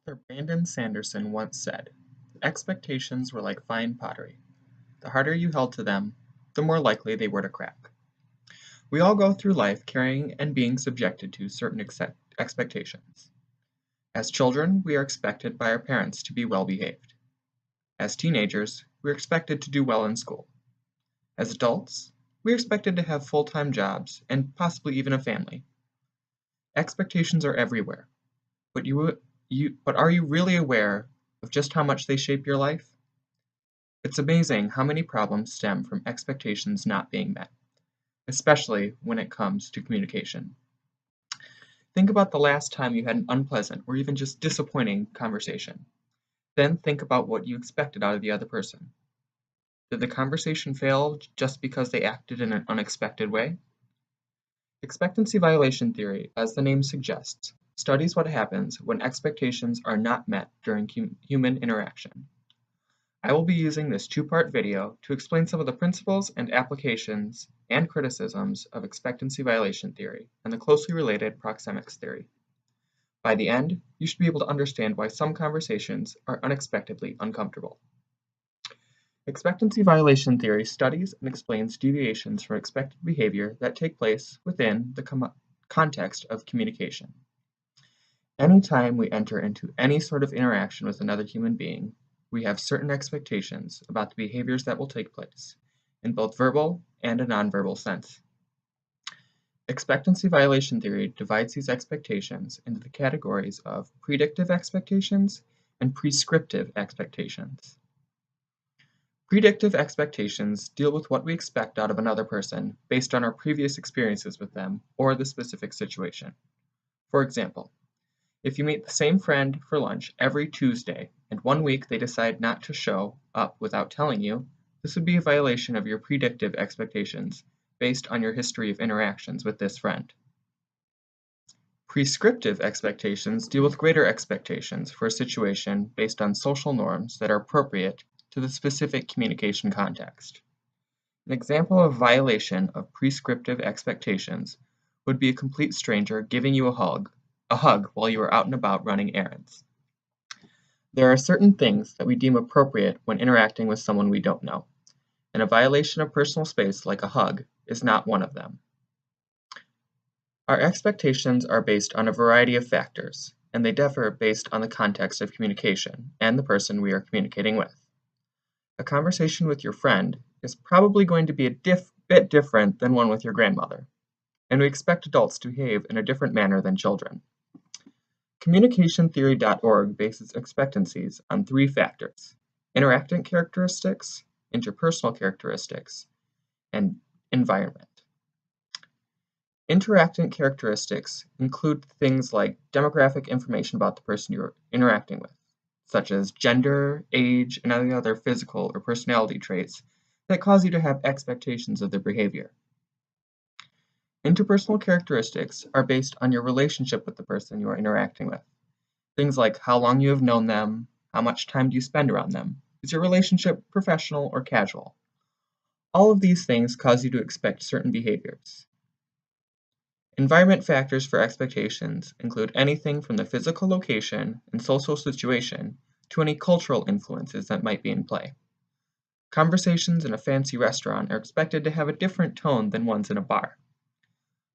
Author Brandon Sanderson once said, "Expectations were like fine pottery. The harder you held to them, the more likely they were to crack." We all go through life carrying and being subjected to certain expectations. As children, we are expected by our parents to be well behaved. As teenagers, we are expected to do well in school. As adults, we are expected to have full-time jobs and possibly even a family. Expectations are everywhere, but are you really aware of just how much they shape your life? It's amazing how many problems stem from expectations not being met, especially when it comes to communication. Think about the last time you had an unpleasant or even just disappointing conversation. Then think about what you expected out of the other person. Did the conversation fail just because they acted in an unexpected way? Expectancy violation theory, as the name suggests, studies what happens when expectations are not met during human interaction. I will be using this two-part video to explain some of the principles and applications and criticisms of expectancy violation theory and the closely related proxemics theory. By the end, you should be able to understand why some conversations are unexpectedly uncomfortable. Expectancy violation theory studies and explains deviations from expected behavior that take place within the context of communication. Anytime we enter into any sort of interaction with another human being, we have certain expectations about the behaviors that will take place, in both verbal and a nonverbal sense. Expectancy violation theory divides these expectations into the categories of predictive expectations and prescriptive expectations. Predictive expectations deal with what we expect out of another person based on our previous experiences with them or the specific situation. For example, if you meet the same friend for lunch every Tuesday and one week they decide not to show up without telling you, this would be a violation of your predictive expectations based on your history of interactions with this friend. Prescriptive expectations deal with greater expectations for a situation based on social norms that are appropriate to the specific communication context. An example of violation of prescriptive expectations would be a complete stranger giving you a hug while you are out and about running errands. There are certain things that we deem appropriate when interacting with someone we don't know, and a violation of personal space like a hug is not one of them. Our expectations are based on a variety of factors, and they differ based on the context of communication and the person we are communicating with. A conversation with your friend is probably going to be a bit different than one with your grandmother, and we expect adults to behave in a different manner than children. CommunicationTheory.org bases expectancies on three factors: interactant characteristics, interpersonal characteristics, and environment. Interactant characteristics include things like demographic information about the person you're interacting with, such as gender, age, and any other physical or personality traits that cause you to have expectations of their behavior. Interpersonal characteristics are based on your relationship with the person you are interacting with. Things like how long you have known them, how much time do you spend around them, is your relationship professional or casual? All of these things cause you to expect certain behaviors. Environment factors for expectations include anything from the physical location and social situation to any cultural influences that might be in play. Conversations in a fancy restaurant are expected to have a different tone than ones in a bar.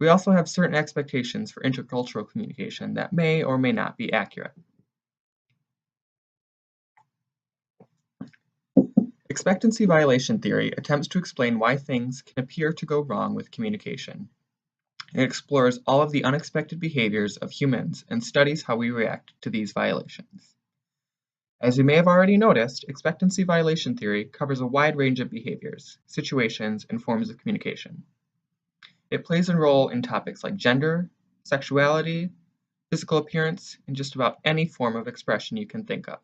We also have certain expectations for intercultural communication that may or may not be accurate. Expectancy violation theory attempts to explain why things can appear to go wrong with communication. It explores all of the unexpected behaviors of humans and studies how we react to these violations. As you may have already noticed, expectancy violation theory covers a wide range of behaviors, situations, and forms of communication. It plays a role in topics like gender, sexuality, physical appearance, and just about any form of expression you can think of.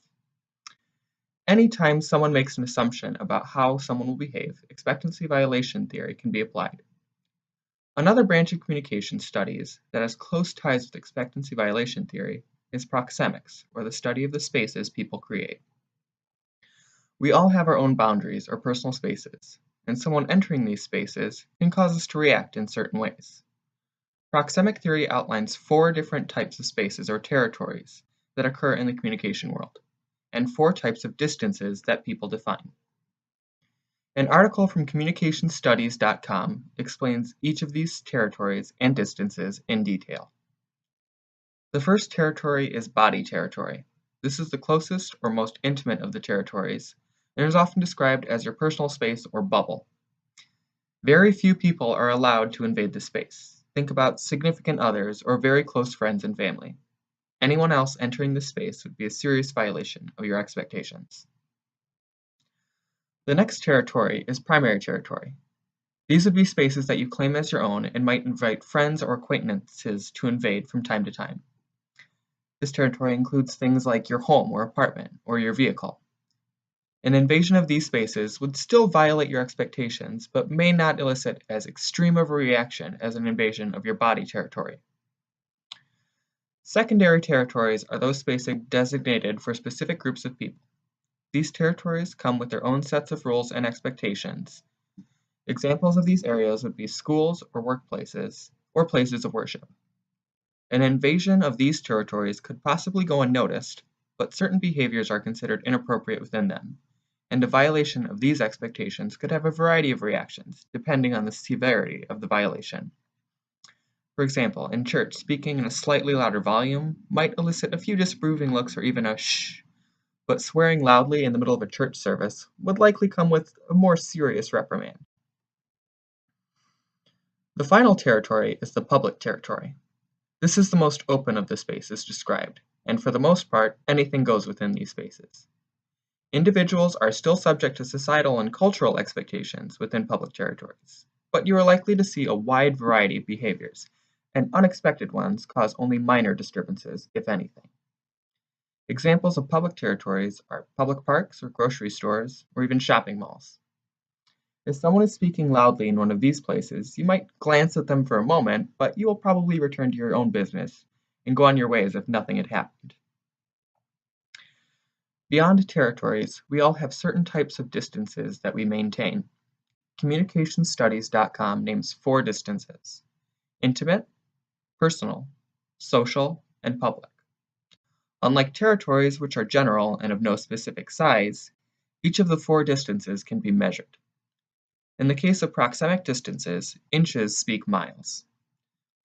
Anytime someone makes an assumption about how someone will behave, expectancy violation theory can be applied. Another branch of communication studies that has close ties with expectancy violation theory is proxemics, or the study of the spaces people create. We all have our own boundaries or personal spaces, and someone entering these spaces can cause us to react in certain ways. Proxemic theory outlines 4 different types of spaces or territories that occur in the communication world, and 4 types of distances that people define. An article from communicationstudies.com explains each of these territories and distances in detail. The first territory is body territory. This is the closest or most intimate of the territories, and is often described as your personal space or bubble. Very few people are allowed to invade this space. Think about significant others or very close friends and family. Anyone else entering this space would be a serious violation of your expectations. The next territory is primary territory. These would be spaces that you claim as your own and might invite friends or acquaintances to invade from time to time. This territory includes things like your home or apartment or your vehicle. An invasion of these spaces would still violate your expectations, but may not elicit as extreme of a reaction as an invasion of your body territory. Secondary territories are those spaces designated for specific groups of people. These territories come with their own sets of rules and expectations. Examples of these areas would be schools or workplaces, or places of worship. An invasion of these territories could possibly go unnoticed, but certain behaviors are considered inappropriate within them, and a violation of these expectations could have a variety of reactions, depending on the severity of the violation. For example, in church, speaking in a slightly louder volume might elicit a few disapproving looks or even a shh, but swearing loudly in the middle of a church service would likely come with a more serious reprimand. The final territory is the public territory. This is the most open of the spaces described, and for the most part, anything goes within these spaces. Individuals are still subject to societal and cultural expectations within public territories, but you are likely to see a wide variety of behaviors, and unexpected ones cause only minor disturbances, if anything. Examples of public territories are public parks or grocery stores, or even shopping malls. If someone is speaking loudly in one of these places, you might glance at them for a moment, but you will probably return to your own business and go on your way as if nothing had happened. Beyond territories, we all have certain types of distances that we maintain. Communicationstudies.com names 4 distances: intimate, personal, social, and public. Unlike territories, which are general and of no specific size, each of the 4 distances can be measured. In the case of proxemic distances, inches speak miles.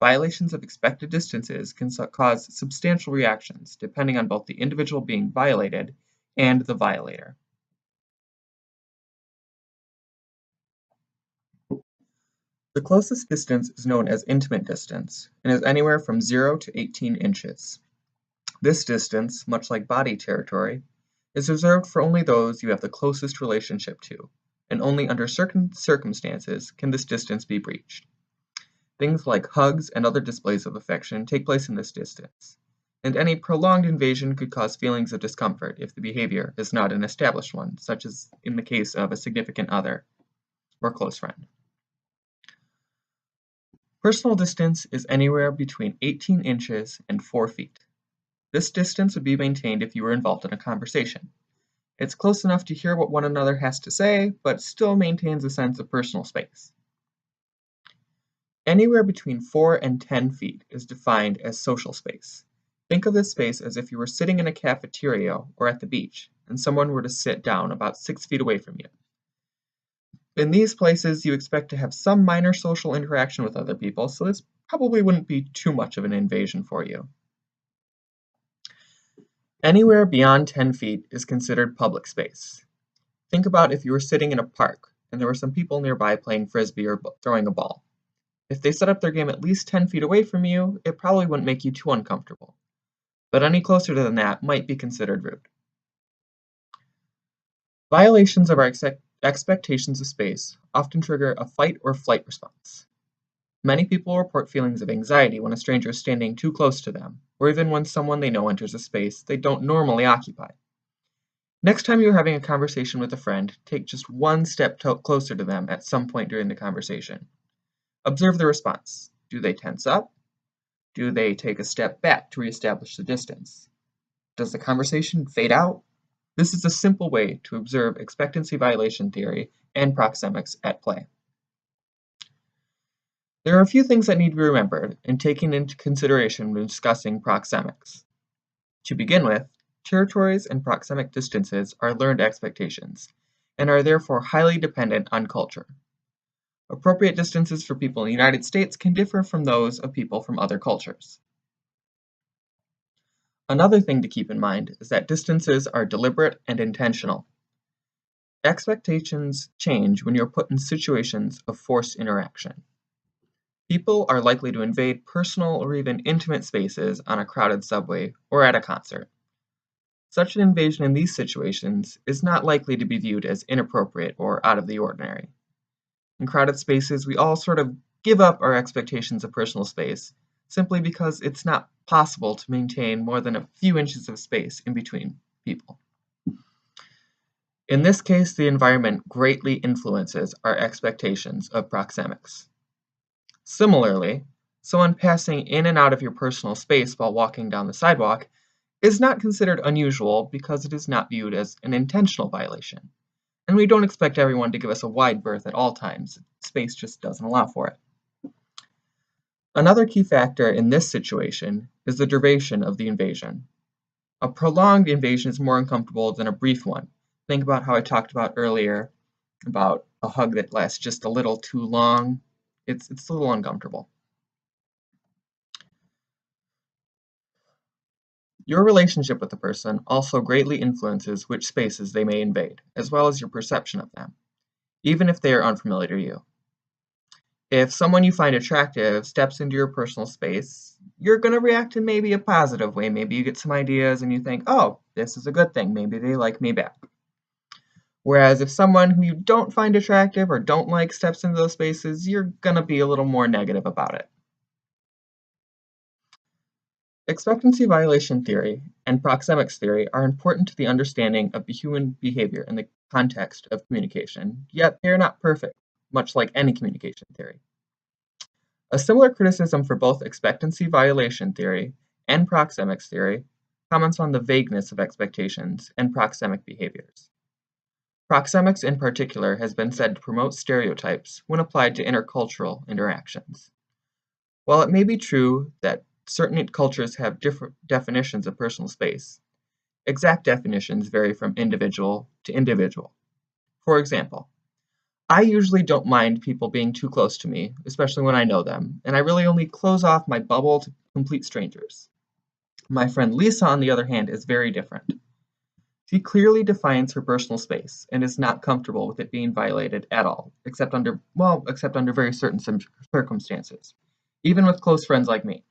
Violations of expected distances can cause substantial reactions, depending on both the individual being violated and the violator. The closest distance is known as intimate distance, and is anywhere from 0 to 18 inches. This distance, much like body territory, is reserved for only those you have the closest relationship to, and only under certain circumstances can this distance be breached. Things like hugs and other displays of affection take place in this distance, and any prolonged invasion could cause feelings of discomfort if the behavior is not an established one, such as in the case of a significant other or close friend. Personal distance is anywhere between 18 inches and 4 feet. This distance would be maintained if you were involved in a conversation. It's close enough to hear what one another has to say, but still maintains a sense of personal space. Anywhere between 4 and 10 feet is defined as social space. Think of this space as if you were sitting in a cafeteria or at the beach, and someone were to sit down about 6 feet away from you. In these places, you expect to have some minor social interaction with other people, so this probably wouldn't be too much of an invasion for you. Anywhere beyond 10 feet is considered public space. Think about if you were sitting in a park and there were some people nearby playing frisbee or throwing a ball. If they set up their game at least 10 feet away from you, it probably wouldn't make you too uncomfortable. But any closer than that might be considered rude. Violations of our expectations of space often trigger a fight or flight response. Many people report feelings of anxiety when a stranger is standing too close to them, or even when someone they know enters a space they don't normally occupy. Next time you're having a conversation with a friend, take just one step closer to them at some point during the conversation. Observe the response. Do they tense up? Do they take a step back to reestablish the distance? Does the conversation fade out? This is a simple way to observe expectancy violation theory and proxemics at play. There are a few things that need to be remembered and taken into consideration when discussing proxemics. To begin with, territories and proxemic distances are learned expectations, and are therefore highly dependent on culture. Appropriate distances for people in the United States can differ from those of people from other cultures. Another thing to keep in mind is that distances are deliberate and intentional. Expectations change when you're put in situations of forced interaction. People are likely to invade personal or even intimate spaces on a crowded subway or at a concert. Such an invasion in these situations is not likely to be viewed as inappropriate or out of the ordinary. In crowded spaces, we all sort of give up our expectations of personal space simply because it's not possible to maintain more than a few inches of space in between people. In this case, the environment greatly influences our expectations of proxemics. Similarly, someone passing in and out of your personal space while walking down the sidewalk is not considered unusual because it is not viewed as an intentional violation. And we don't expect everyone to give us a wide berth at all times. Space just doesn't allow for it. Another key factor in this situation is the duration of the invasion. A prolonged invasion is more uncomfortable than a brief one. Think about how I talked about earlier about a hug that lasts just a little too long. It's a little uncomfortable. Your relationship with the person also greatly influences which spaces they may invade, as well as your perception of them, even if they are unfamiliar to you. If someone you find attractive steps into your personal space, you're going to react in maybe a positive way. Maybe you get some ideas and you think, oh, this is a good thing. Maybe they like me back. Whereas if someone who you don't find attractive or don't like steps into those spaces, you're going to be a little more negative about it. Expectancy violation theory and proxemics theory are important to the understanding of human behavior in the context of communication, yet they are not perfect, much like any communication theory. A similar criticism for both expectancy violation theory and proxemics theory comments on the vagueness of expectations and proxemic behaviors. Proxemics in particular has been said to promote stereotypes when applied to intercultural interactions. While it may be true that certain cultures have different definitions of personal space, exact definitions vary from individual to individual. For example, I usually don't mind people being too close to me, especially when I know them, and I really only close off my bubble to complete strangers. My friend Lisa, on the other hand, is very different. She clearly defines her personal space and is not comfortable with it being violated at all, except under very certain circumstances, even with close friends like me.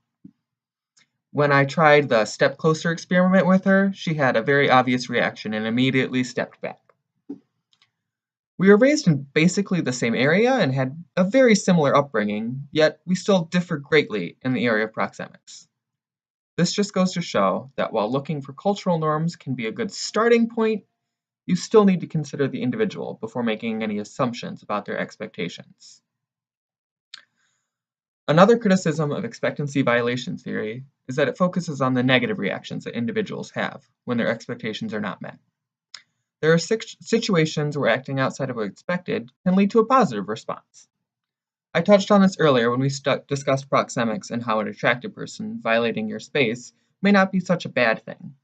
When I tried the step closer experiment with her, she had a very obvious reaction and immediately stepped back. We were raised in basically the same area and had a very similar upbringing, yet we still differ greatly in the area of proxemics. This just goes to show that while looking for cultural norms can be a good starting point, you still need to consider the individual before making any assumptions about their expectations. Another criticism of expectancy violation theory is that it focuses on the negative reactions that individuals have when their expectations are not met. There are situations where acting outside of what expected can lead to a positive response. I touched on this earlier when we discussed proxemics and how an attractive person violating your space may not be such a bad thing.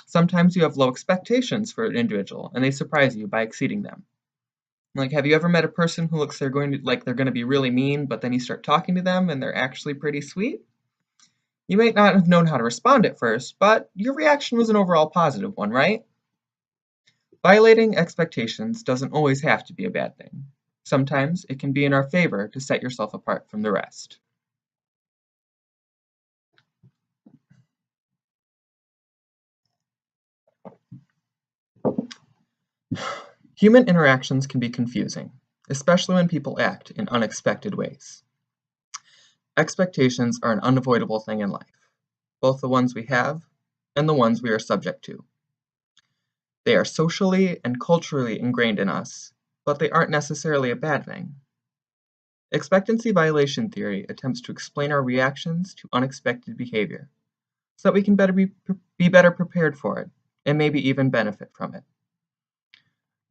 Sometimes you have low expectations for an individual and they surprise you by exceeding them. Like, have you ever met a person who looks they're going to be really mean, but then you start talking to them and they're actually pretty sweet? You might not have known how to respond at first, but your reaction was an overall positive one, right? Violating expectations doesn't always have to be a bad thing. Sometimes it can be in our favor to set yourself apart from the rest. Human interactions can be confusing, especially when people act in unexpected ways. Expectations are an unavoidable thing in life, both the ones we have and the ones we are subject to. They are socially and culturally ingrained in us, but they aren't necessarily a bad thing. Expectancy violation theory attempts to explain our reactions to unexpected behavior, so that we can be better prepared for it, and maybe even benefit from it.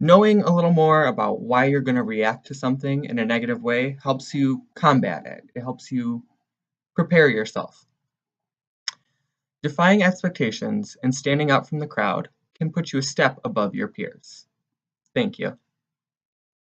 Knowing a little more about why you're going to react to something in a negative way helps you combat it. It helps you prepare yourself. Defying expectations and standing out from the crowd can put you a step above your peers. Thank you.